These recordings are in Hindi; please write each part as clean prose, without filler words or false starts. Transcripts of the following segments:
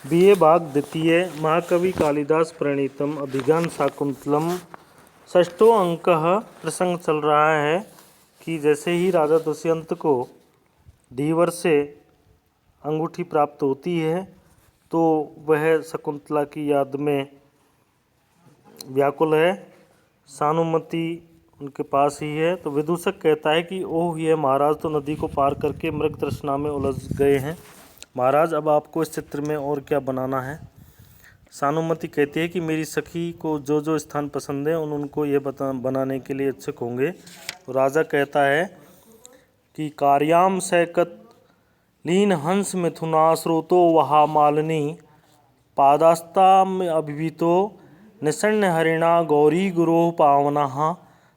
बीए भाग द्वितीय महाकवि कालिदास प्रणीतम अभिज्ञान शाकुंतलम। षष्ठो अंक प्रसंग चल रहा है कि जैसे ही राजा दुष्यंत को धीवर से अंगूठी प्राप्त होती है तो वह शकुंतला की याद में व्याकुल है। सानुमति उनके पास ही है तो विदूषक कहता है कि ओह, यह महाराज तो नदी को पार करके मृग तृष्णा में उलझ गए हैं। महाराज, अब आपको इस चित्र में और क्या बनाना है? सानुमति कहती है कि मेरी सखी को जो जो स्थान पसंद है उनको ये बनाने के लिए इच्छुक होंगे। तो राजा कहता है कि कार्याम सैकत लीन हंस मिथुना स्रोतो वहा मालिनी पादास्ता में अभिभूतो निसन्न हरिणा गौरी गुरोह पावनः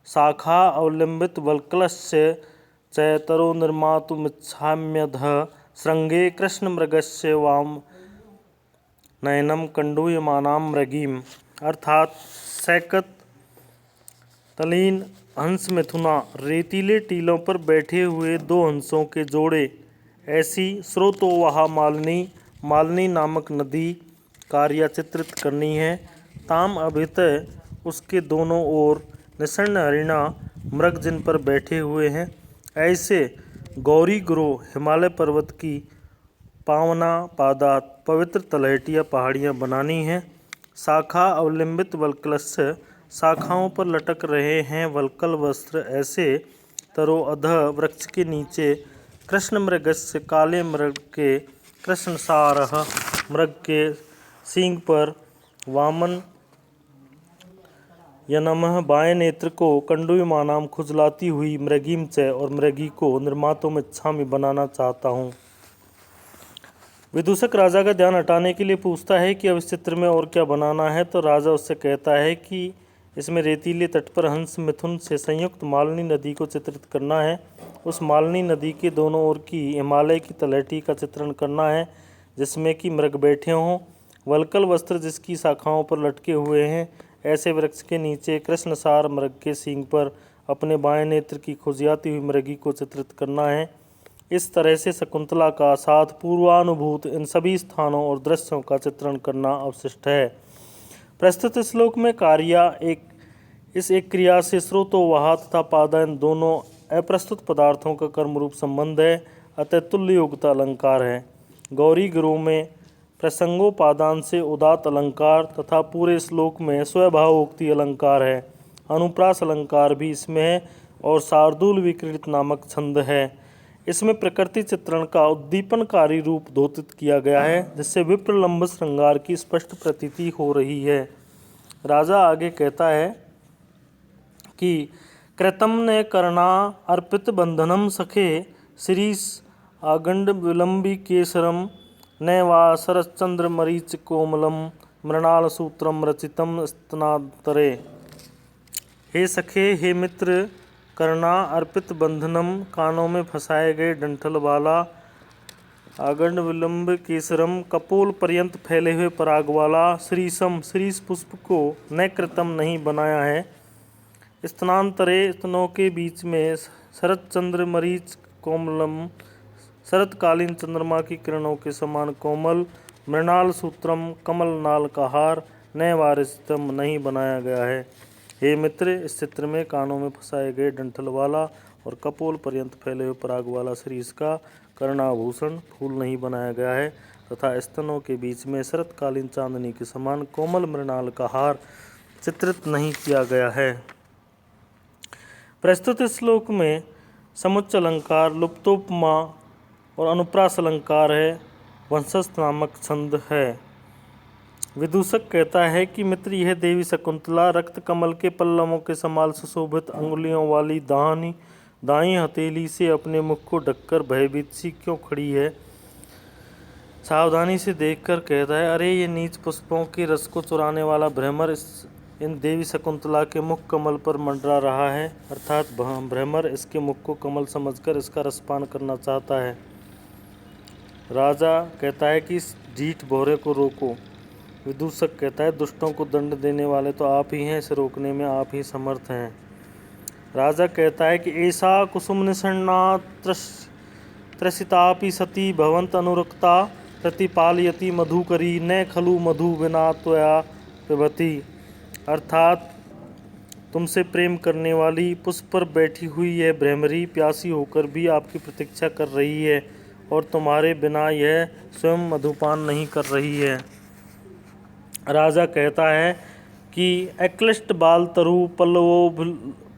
शाखा अवलंबित वल्कलस्य चैतरो निर्मातुमिच्छाम्यधः श्रृंगे कृष्ण मृगस्य वाम नयनम कंडूयमानाम मृगीम। अर्थात सैकत तलीन हंस मिथुना, रेतीले टीलों पर बैठे हुए दो हंसों के जोड़े ऐसी स्रोतो वहा मालिनी, मालिनी नामक नदी कार्या चित्रित करनी है। ताम अभित, उसके दोनों ओर निसन्न हरिणा, मृग जिन पर बैठे हुए हैं ऐसे गौरी गुरो, हिमालय पर्वत की पावना पादात, पवित्र तलहटियाँ पहाड़ियाँ बनानी हैं। शाखा अवलंबित वल्कलस्य, शाखाओं पर लटक रहे हैं वल्कल वस्त्र ऐसे तरो अधः, वृक्ष के नीचे कृष्ण मृगस्य, काले मृग के, कृष्ण सारः, मृग के सींग पर, वामन यनमः, बाएं नेत्र को, कंडूयमानाम, खुजलाती हुई, मृगीम च, और मृगी को, निर्मातों में इच्छामि, बनाना चाहता हूँ। विदूषक राजा का ध्यान हटाने के लिए पूछता है कि अब इस चित्र में और क्या बनाना है। तो राजा उससे कहता है कि इसमें रेतीले तट पर हंस मिथुन से संयुक्त मालिनी नदी को चित्रित करना है। उस मालिनी नदी के दोनों ओर की हिमालय की तलहटी का चित्रण करना है जिसमें कि मृग बैठे हों, वल्कल वस्त्र जिसकी शाखाओं पर लटके हुए हैं ऐसे वृक्ष के नीचे कृष्णसार, मृग के सींग पर अपने बाएं नेत्र की खुजियाती हुई मृगी को चित्रित करना है। इस तरह से शकुंतला का साथ पूर्वानुभूत इन सभी स्थानों और दृश्यों का चित्रण करना अवशिष्ट है। प्रस्तुत श्लोक में कार्या इस एक क्रिया से स्रोतो वहा तथा पादा इन दोनों अप्रस्तुत पदार्थों का कर्म रूप संबंध है, अतः तुल्य योग्यता अलंकार है। गौरी गुरु में प्रसंगोपादान से उदात अलंकार तथा पूरे श्लोक में स्वभावोक्ति अलंकार है। अनुप्रास अलंकार भी इसमें है और शार्दूल विक्रीडित नामक छंद है। इसमें प्रकृति चित्रण का उद्दीपनकारी रूप धोतित किया गया है जिससे विप्रलंब श्रृंगार की स्पष्ट प्रतीति हो रही है। राजा आगे कहता है कि कृतम ने कर्णा अर्पित बंधनम सखे श्रीस आगंड विलंबी केसरम नैवा शरश्चंद्र मरीच कोमलम मृणाल सूत्रम रचितम स्तनातरे। हे सखे, हे मित्र, कर्णा अर्पित बंधनम, कानों में फंसाए गए डंठल वाला, आगंड विलंब केसरम, कपोल पर्यंत फैले हुए पराग वाला, श्रीसम, श्रीस पुष्प को न कृतम नहीं बनाया है, स्तनांतरे, स्तनों के बीच में, शरद चंद्र मरीच कोमलम, शरतकालीन चंद्रमा की किरणों के समान कोमल, मृणाल सूत्रम, कमल नाल का हार, न वारिस्तम नहीं बनाया गया है। हे मित्र, इस चित्र में कानों में फंसाए गए डंठल वाला और कपोल पर्यंत फैले हुए पराग वाला श्रीस का कर्णाभूषण फूल नहीं बनाया गया है तथा स्तनों के बीच में शरतकालीन चांदनी के समान कोमल मृणाल का हार चित्रित नहीं किया गया है। प्रस्तुत श्लोक में समुच्च अलंकार, लुप्तोपमा और अनुप्रास अलंकार है। वंशस्थ नामक छंद है। विदूषक कहता है कि मित्र, यह देवी शकुंतला रक्त कमल के पल्लवों के समान सुशोभित अंगुलियों वाली दाईं हथेली से अपने मुख को ढककर भयभीत सी क्यों खड़ी है? सावधानी से देखकर कहता है, अरे ये नीच पुष्पों के रस को चुराने वाला भ्रमर इन देवी शकुंतला के मुख कमल पर मंडरा रहा है। अर्थात भ्रमर इसके मुख को कमल समझकर इसका रसपान करना चाहता है। राजा कहता है कि इस ढीठ भौरे को रोको। विदूषक कहता है, दुष्टों को दंड देने वाले तो आप ही हैं, इसे रोकने में आप ही समर्थ हैं। राजा कहता है कि ऐसा कुसुम निषण्णा त्रसितापि सती भवंत अनुरक्ता प्रतिपालयति मधुकरी न खलु मधु विना त्वया पिबति। अर्थात तुमसे प्रेम करने वाली पुष्प पर बैठी हुई यह भ्रमरी प्यासी होकर भी आपकी प्रतीक्षा कर रही है और तुम्हारे बिना यह स्वयं मधुपान नहीं कर रही है। राजा कहता है कि अक्लिष्ट बाल तरु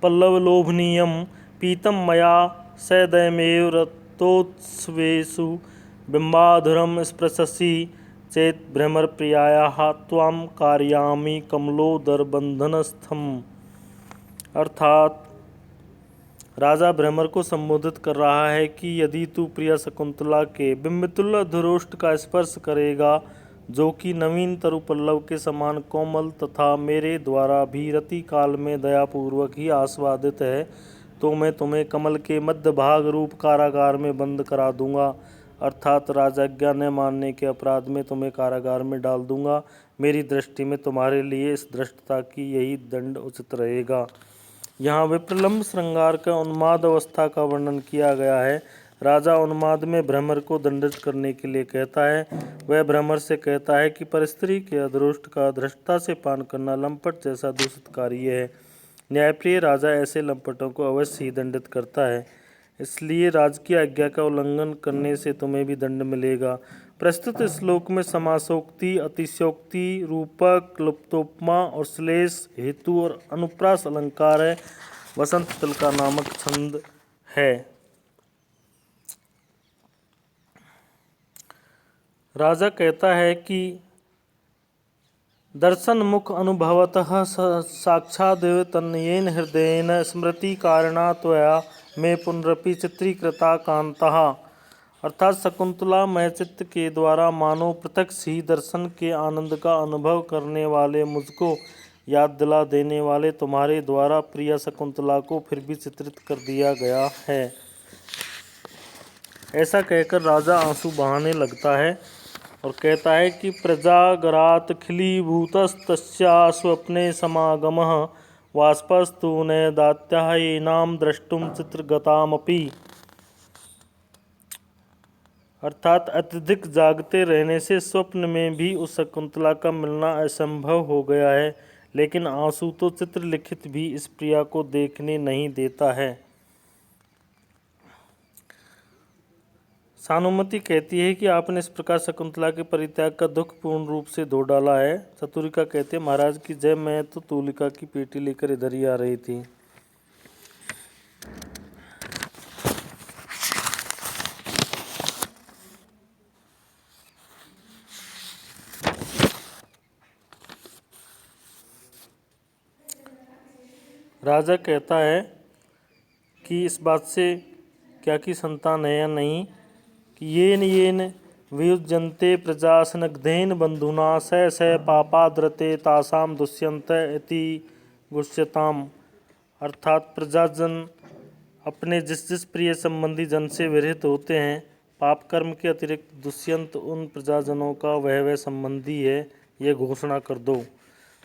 पल्लवलोभनीयम पीतम मया सदैमेव रतोत्सवेषु बिंबाधुरम स्पृशसि चेत भ्रमर प्रियायाः त्वां कारयामि कमलोदर बंधनस्थम। अर्थात राजा भ्रमर को संबोधित कर रहा है कि यदि तू प्रिया शकुंतला के बिंबतुल्य धुरोष्ट का स्पर्श करेगा जो कि नवीन तरु पल्लव के समान कोमल तथा मेरे द्वारा भी रति काल में दयापूर्वक ही आस्वादित है, तो मैं तुम्हें कमल के मध्य भाग रूप कारागार में बंद करा दूंगा। अर्थात राजाज्ञा न मानने के अपराध में तुम्हें कारागार में डाल दूंगा। मेरी दृष्टि में तुम्हारे लिए इस धृष्टता की यही दंड उचित रहेगा। यहाँ विप्रलंब श्रृंगार का उन्माद अवस्था का वर्णन किया गया है। राजा उन्माद में भ्रमर को दंडित करने के लिए कहता है। वह भ्रमर से कहता है कि परस्त्री के अदृष्ट का धृष्टता से पान करना लंपट जैसा दूषित कार्य है। न्यायप्रिय राजा ऐसे लंपटों को अवश्य ही दंडित करता है, इसलिए राज की आज्ञा का उल्लंघन करने से तुम्हें भी दंड मिलेगा। प्रस्तुत श्लोक में समासोक्ति, अतिशयोक्ति, रूपक, लुप्तोपमा और श्लेष हेतु और अनुप्रास अलंकार है। वसंत तिलका नामक छंद है। राजा कहता है कि दर्शन मुख अनुभवतः साक्षादेव तन्येन हृदयेन स्मृति कारणा त्वया में पुनरपि चित्रीकृता कांतः। अर्थात शकुंतला महचित्त के द्वारा मानो प्रत्यक्ष ही दर्शन के आनंद का अनुभव करने वाले मुझको याद दिला देने वाले तुम्हारे द्वारा प्रिया शकुंतला को फिर भी चित्रित कर दिया गया है। ऐसा कहकर राजा आंसू बहाने लगता है और कहता है कि प्रजागरात खिलीभूतस्तस्या स्वप्ने समागमः वाष्पस्तु न दात्याः येनाम द्रष्टुम चित्रगतामपि। अर्थात अत्यधिक जागते रहने से स्वप्न में भी उस शकुंतला का मिलना असंभव हो गया है, लेकिन आंसू तो चित्रलिखित भी इस प्रिया को देखने नहीं देता है। सानुमति कहती है कि आपने इस प्रकार शकुंतला के परित्याग का दुख पूर्ण रूप से धो डाला है। चतुरिका कहते हैं, महाराज की जय, मैं तो तुलिका की पेटी लेकर इधर ही आ रही थी। राजा कहता है कि इस बात से क्या की संतान है या नहीं, कि येन येन वियुज्यन्ते प्रजा स्नग्धेन बंधुना स स पापाद्रते तासाम दुष्यन्त इति गुष्यताम। अर्थात प्रजाजन अपने जिस जिस प्रिय संबंधी जन से विरहित होते हैं, पाप कर्म के अतिरिक्त दुष्यंत उन प्रजाजनों का वह संबंधी है, यह घोषणा कर दो।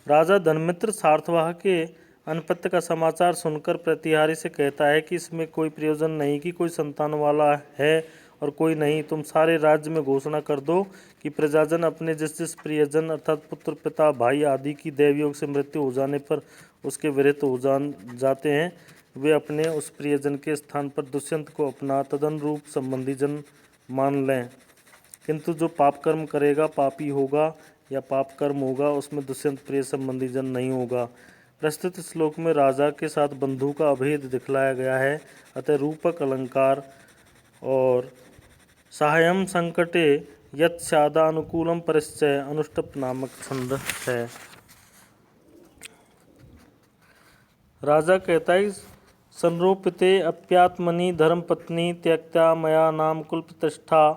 राजा धनमित्र सार्थवाह के अनपत्य का समाचार सुनकर प्रतिहारी से कहता है कि इसमें कोई प्रयोजन नहीं कि कोई संतान वाला है और कोई नहीं। तुम सारे राज्य में घोषणा कर दो कि प्रजाजन अपने जिस जिस प्रियजन अर्थात पुत्र, पिता, भाई आदि की दैवयोग से मृत्यु हो जाने पर उसके विरहित हो जाते हैं, वे अपने उस प्रियजन के स्थान पर दुष्यंत को अपना तदनुरूप संबंधी जन मान लें। किंतु जो पाप कर्म करेगा पापी होगा या पाप कर्म होगा, उसमें दुष्यंत प्रिय संबंधी जन नहीं होगा। प्रस्तुत श्लोक में राजा के साथ बंधु का अभेद दिखलाया गया है। अतः रूपक अलंकार और साहाय्यम संकटे यत्स्यादानुकूलम परिश्चय अनुष्टप नामक छंद है। राजा कहता है, संरोपिते अप्यात्मनि धर्मपत्नी त्यक्त्या मया नाम कुल प्रतिष्ठा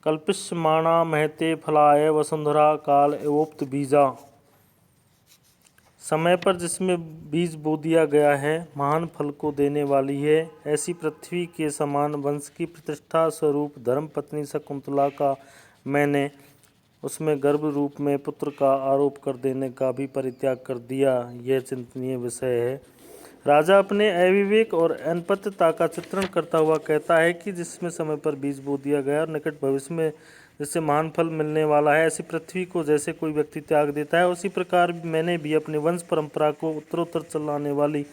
कल्पिष्यमाणा महते फलाय वसुंधरा काल एवोक्त बीजा। समय पर जिसमें बीज बो दिया गया है महान फल को देने वाली है। ऐसी पृथ्वी के समान वंश की प्रतिष्ठा स्वरूप धर्म पत्नी शकुंतला का मैंने उसमें गर्भ रूप में पुत्र का आरोप कर देने का भी परित्याग कर दिया। यह चिंतनीय विषय है। राजा अपने अविवेक और अनपत्यता का चित्रण करता हुआ कहता है कि जिसमें समय पर बीज बो दिया गया और निकट भविष्य में जिससे महान फल मिलने वाला है। ऐसी पृथ्वी को जैसे कोई व्यक्ति त्याग देता है, उसी प्रकार मैंने भी अपने वंश परंपरा को उत्तरोत्तर चलाने वाली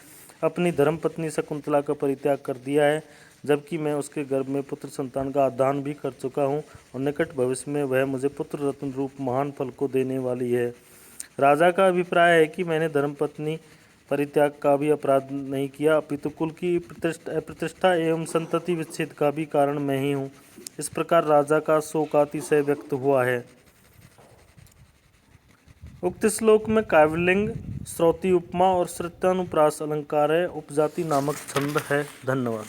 अपनी धर्मपत्नी शकुंतला का परित्याग कर दिया है, जबकि मैं उसके गर्भ में पुत्र संतान का आदान भी कर चुका हूँ और निकट भविष्य में वह मुझे पुत्र रत्न रूप महान फल को देने वाली है। राजा का अभिप्राय है कि मैंने धर्मपत्नी परित्याग का भी अपराध नहीं किया, अपितु कुल की अप्रतिष्ठा एवं संतति विच्छेद का भी कारण मैं ही हूँ। इस प्रकार राजा का शोकातिशय व्यक्त हुआ है। उक्त श्लोक में काव्यलिंग, श्रौति उपमा और श्रुत्यानुप्रास अलंकार है। उपजाति नामक छंद है। धन्यवाद।